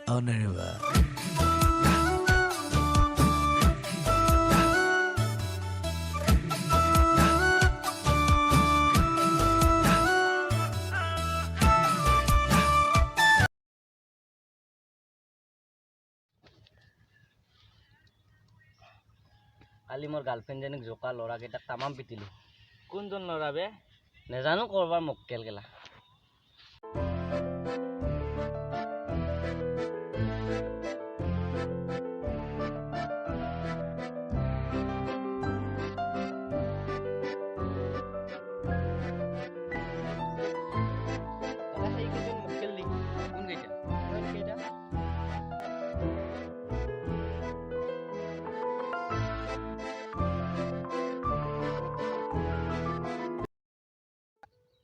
Honorable. কালি মোৰ গাৰ্লফ্ৰেণ্ডজনীক জোকা ল'ৰাকেইটাক তামাম পিটিলোঁ। কোনজন ল'ৰা বে নেজানো কৰবাৰ মক্কেল গেলা।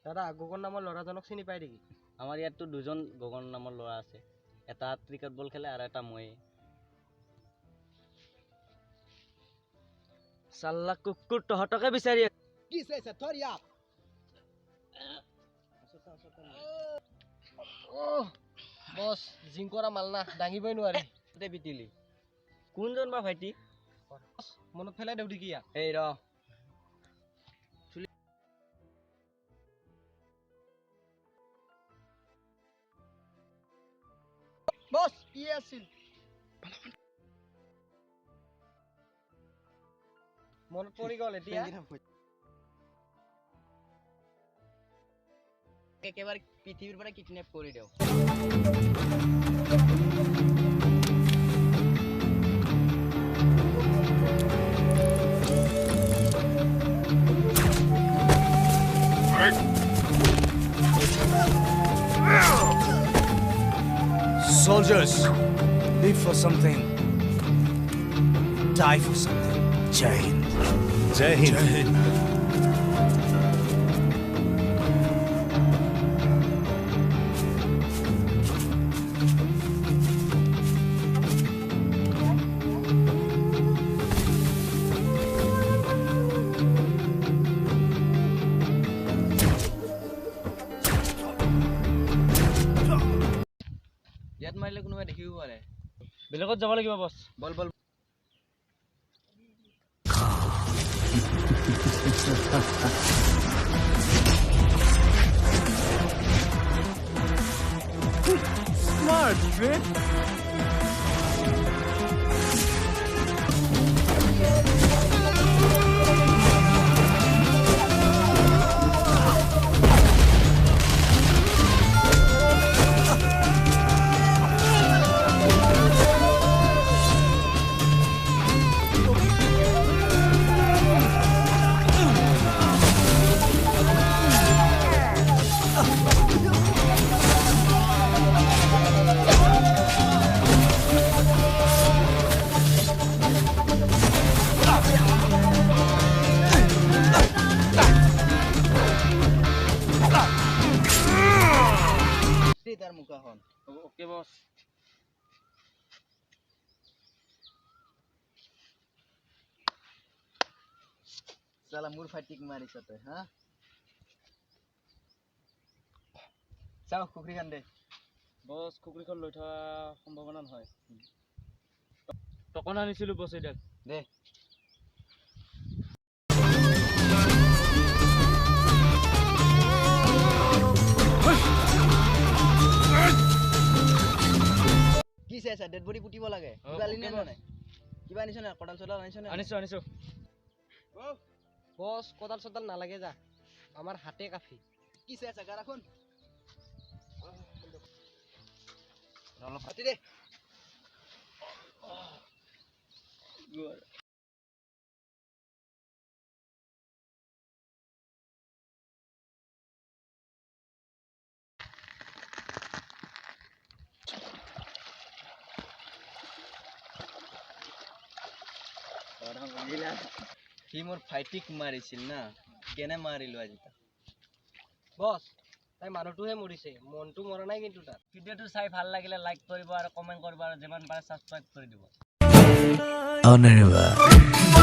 দাদা গগন নামৰ ল'ৰাজনক চিনি পায় নেকি? আমাৰ ইয়াততো দুজন গগন নামৰ ল'ৰা আছে, এটা ক্ৰিকেট বল খেলে আৰু এটা মই। চাল্লা কুকুৰ তহঁতকে বিচাৰি কি চাইছে থৰ ইয়াক। বছ জিং কৰা মাল না দাঙিবই নোৱাৰি পিটিলি। কোনজন বা ভাইটি? মনত পেলাই দেউ দেখি ইয়াক। এই ৰ বছ কি আছিল মনত পৰি গ'ল এতিয়া। একেবাৰে পৃথিৱীৰ পৰা কিডনেপ কৰি দিওঁ। Soldiers, live for something, die for something. Jai Hind. Jai Hind. Jai Hind. ইয়াত মাৰিলে কোনোবাই দেখিব পাৰে। বেলেগত যাব লাগিব বছ। বল বল। Smart, man. তাৰ মুখাখন। ওকে বছ। চালা মোৰ ফাটিক মাৰিছ তই হা। চাও খুকৰিখন দে। বছ খুকৰিখন লৈ থোৱা সম্ভাৱনা নহয়। টকন আনিছিলো বছ এইডাল দে। কি চাইছা ডেড বডি পুতিব লাগে। কিবা আনিছ নাই? কিবা আনিছ নাই? কটাল চটাল আনিছ নাই? আনিছো আনিছো। বছ কদাল চদাল নালাগে যা, আমাৰ হাতে কাফি। কি চাইছা গাৰাখন? অলপ পাতি দে। সি মোৰ ফাইটিক মাৰিছিল না, কেনে মাৰিলো আজি তাক। বছ তাই মানুহটোহে মৰিছে, মনটো মৰা নাই কিন্তু তাত। ভিডিঅ'টো চাই ভাল লাগিলে লাইক কৰিব আৰু কমেন্ট কৰিব আৰু যিমান পাৰে সাবস্ক্ৰাইব কৰি দিব। Honorable.